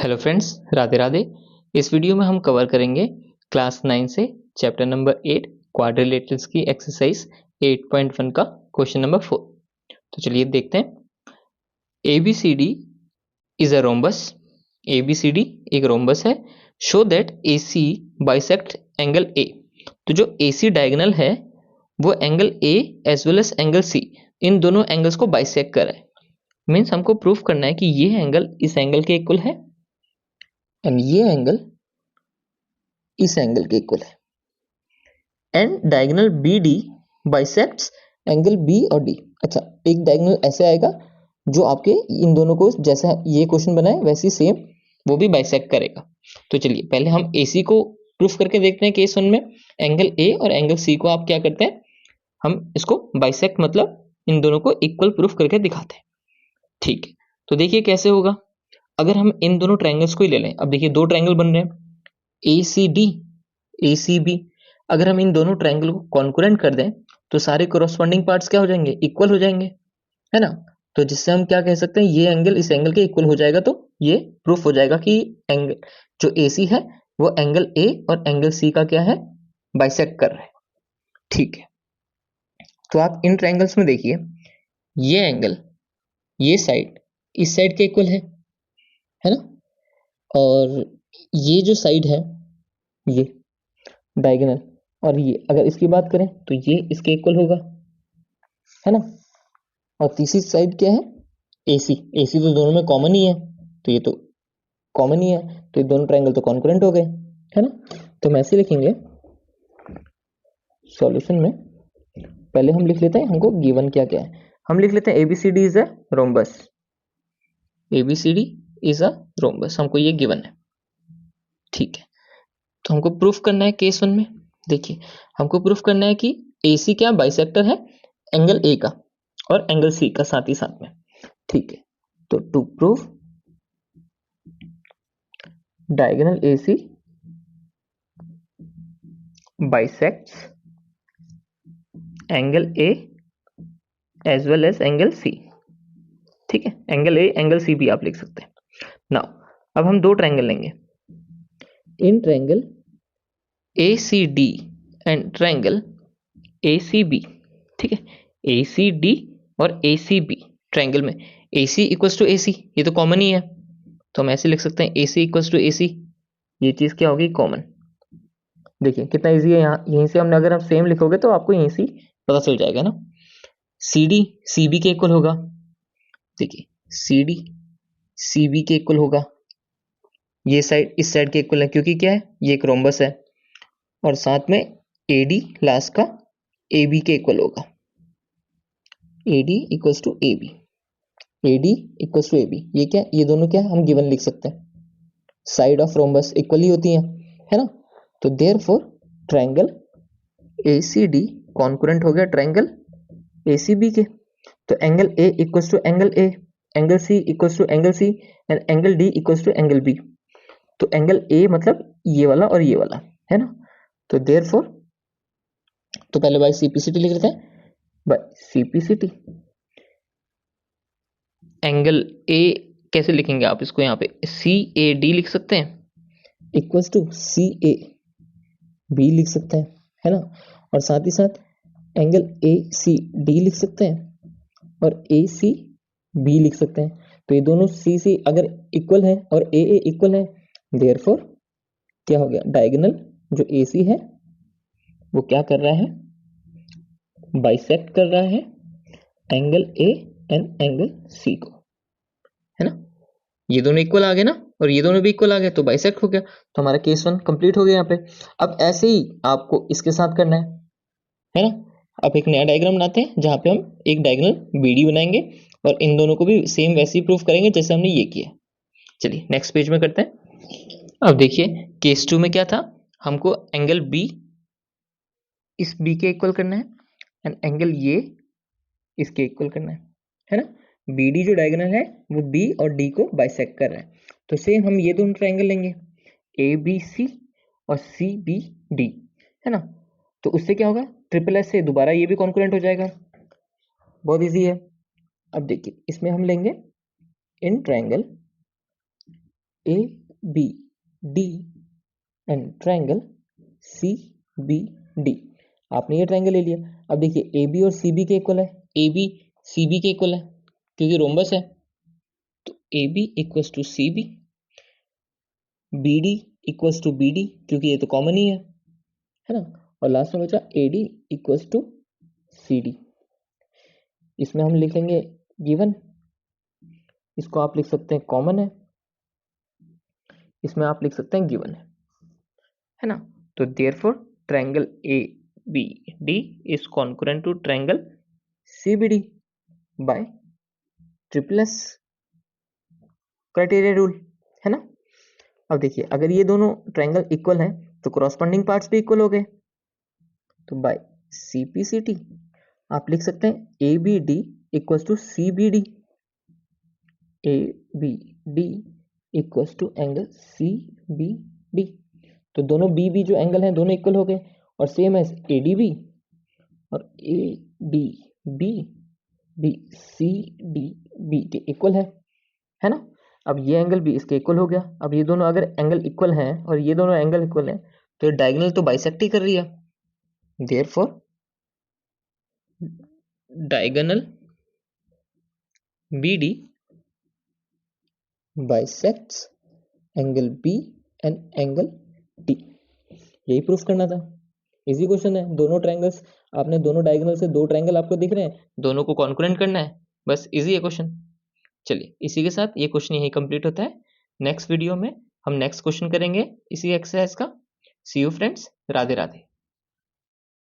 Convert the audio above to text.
Hello friends, Radhe Radhe. इस video में हम कवर करेंगे क्लास 9 से चैप्टर नंबर 8 क्वाड्रिलेटरल्स की एक्सरसाइज 8.1 का क्वेश्चन नंबर 4। तो चलिए देखते हैं। ABCD is a rhombus. ABCD एक रोम्बस है। Show that AC bisect angle A। तो जो AC डायगोनल है वो angle A as well as angle C, इन दोनों एंगल्स को बाइसेक्ट कर रहा है। मीन्स हमको प्रूफ करना है कि ये एंगल इस एंगल के इक्वल है एंड ये एंगल इस एंगल के इक्वल है and diagonal BD bisects angle B और D। अच्छा, एक डायगोनल ऐसे आएगा जो आपके इन दोनों को जैसा ये क्वेश्चन बनाए वैसे सेम वो भी बाइसेक्ट करेगा। तो चलिए पहले हम AC को प्रूफ करके देखते हैं। केस 1 में एंगल A और एंगल C को आप क्या करते हैं, हम इसको बाइसेक्ट मतलब इन दोनों को इक्वल प्रूफ करके दिखाते हैं। ठीक है, तो देखिए कैसे होगा। अगर हम इन दोनों ट्रायंगल्स को ही ले लें, अब देखिए दो ट्रायंगल बन रहे हैं ACD ACB। अगर हम इन दोनों ट्रायंगल को कॉन्करेंट कर दें तो सारे कोरोस्पोंडिंग पार्ट्स क्या हो जाएंगे, इक्वल हो जाएंगे, है ना। तो जिससे हम क्या कह सकते हैं, ये एंगल इस एंगल के इक्वल हो जाएगा। तो ये प्रूफ हो जाएगा कि एंगल जो AC है वो एंगल A और एंगल C का क्या है, बाइसेक्ट कर रहा है। ठीक है, तो आप इन ट्रायंगल्स में देखिए ये एंगल ये साइड इस साइड के इक्वल है ना। और ये जो साइड है ये डायगोनल, और ये अगर इसकी बात करें तो ये इसके इक्वल होगा, है ना। और तीसरी साइड क्या है, AC। AC तो दोनों में कॉमन ही है, तो ये तो कॉमन ही है, तो ये दोनों ट्रायंगल तो कॉन्करेंट हो गए, है ना। तो हम ऐसे लिखेंगे सॉल्यूशन में। पहले हम लिख लेते हैं हमको गिवन क्या क्या है। हम लिख लेते हैं ABCD is a rhombus. ABCD is a rhombus, हमको ये गिवन है। ठीक है, तो हमको प्रूफ करना है केस 1 में। देखिए हमको प्रूफ करना है कि AC क्या बाइसेक्टर है एंगल A का और एंगल C का साथ ही साथ में। ठीक है, तो to proof diagonal AC bisects angle A as well as angle C। ठीक है, एंगल A एंगल C भी आप लिख सकते हैं। नाउ अब हम दो ट्रायंगल लेंगे, in triangle ACD and triangle ACB। ठीक है, ACD और ACB ट्रायंगल में AC इक्वल्स टू AC, ये तो कॉमन ही है, तो हम ऐसे लिख सकते हैं AC इक्वल्स टू AC। ये चीज क्या होगी, कॉमन। देखिए कितना इजी है, यहाँ यहीं से हमने अगर हम सेम लिखोगे तो आपको यहीं से पता चल जाएगा ना। CD CB के इक्वल होगा। देखिए CD CB के इक्वल होगा, ये साइड इस साइड के इक्वल है क्योंकि क्या है, ये एक रोम्बस है। और साथ में AD लास्ट का AB के इक्वल होगा। AD equals to AB, AD equals to AB, ये क्या, ये दोनों क्या हम गिवन लिख सकते हैं, साइड ऑफ रोम्बस इक्वल ही होती है ना। तो देयरफॉर ट्रायंगल ACD कॉन्करेंट हो गया ट्रायंगल ACB के। तो angle A equals to angle A, angle C equals to angle C and angle D equals to angle B। तो एंगल A मतलब ये वाला और ये वाला, है ना। तो देयरफॉर, तो पहले बाय CPCT लिख लेते हैं। बाय CPCT एंगल A कैसे लिखेंगे आप इसको, यहाँ पे CAD लिख सकते हैं इक्वल्स टू CAB लिख सकते हैं, है ना। और साथ ही साथ एंगल ACD लिख सकते हैं और ACB लिख सकते हैं। तो ये दोनों CC अगर इक्वल है और AA इक्वल है, देयरफॉर क्या हो गया, डायगोनल जो AC है वो क्या कर रहा है, बाइसेक्ट कर रहा है angle A and angle C को, है ना। ये दोनों इक्वल आ गए ना, और ये दोनों भी इक्वल आ गए तो बाइसेक्ट हो गया। तो हमारा केस 1 कंप्लीट हो गया यहाँ पे। अब ऐसे ही आपको इसके साथ करना है ना। अब एक नया डायग्राम बनाते हैं जहां पे हम एक डायगोनल BD बनाएंगे और इन दोनों को भी सेम वैसे ही प्रूफ करेंगे जैसे हमने ये किया। चलिए नेक्स्ट पेज में करते हैं। अब देखिए केस 2 में क्या था, हमको एंगल B इस B के इक्वल करना है एंड एंगल ये इसके इक्वल करना है ना। BD जो डायगोनल है वो B और D को बाइसेक्ट कर रहा है। तो सेम हम ये दोनों ट्रायंगल लेंगे ABC और CBD, है ना। तो उससे क्या होगा, ट्रिपल एस से दोबारा ये भी कॉन्करेंट हो जाएगा, बहुत इजी है। अब देखिए इसमें हम लेंगे in triangle ABD and triangle CBD। आपने ये ट्रायंगल ले लिया। अब देखिए AB और CB के इक्वल है, AB CB के इक्वल है क्योंकि रोम्बस है, तो AB equals to CB, BD equals to BD क्योंकि ये तो कॉमन ही है ना, और लास्ट में बचा AD इक्वल्स टू CD। इसमें हम लिख लेंगे गिवन, इसको आप लिख सकते हैं कॉमन है, इसमें आप लिख सकते हैं गिवन है ना। तो therefore triangle ABD is concurrent to triangle CBD by triple S criteria rule, है ना। अब देखिए अगर ये दोनों ट्रायंगल इक्वल हैं तो कॉरस्पॉन्डिंग पार्ट्स भी इक्वल हो गए, तो बाय CPCT आप लिख सकते हैं ABD equals to CBD, ABD equals to angle CBD। तो दोनों BB जो एंगल हैं दोनों इक्वल हो गए, और सेम एज ADB और ADB भी CDB के इक्वल है ना। अब ये एंगल भी इसके इक्वल हो गया। अब ये दोनों अगर एंगल इक्वल हैं और ये दोनों एंगल इक्वल हैं तो डायगोनल तो बाइसेक्ट ही कर रही है, therefore diagonal BD bisects angle B and angle D। यही प्रूफ करना था, इजी क्वेश्चन है। दोनों ट्रायंगल्स आपने, दोनों डायगोनल से दो ट्रायंगल आपको दिख रहे हैं, दोनों को कॉन्करेंट करना है, बस इजी है क्वेश्चन। चलिए इसी के साथ ये क्वेश्चन यही कंप्लीट होता है। नेक्स्ट वीडियो में हम नेक्स्ट क्वेश्चन करेंगे इसी एक्सरसाइज का। सी यू फ्रेंड्स, राधे राधे।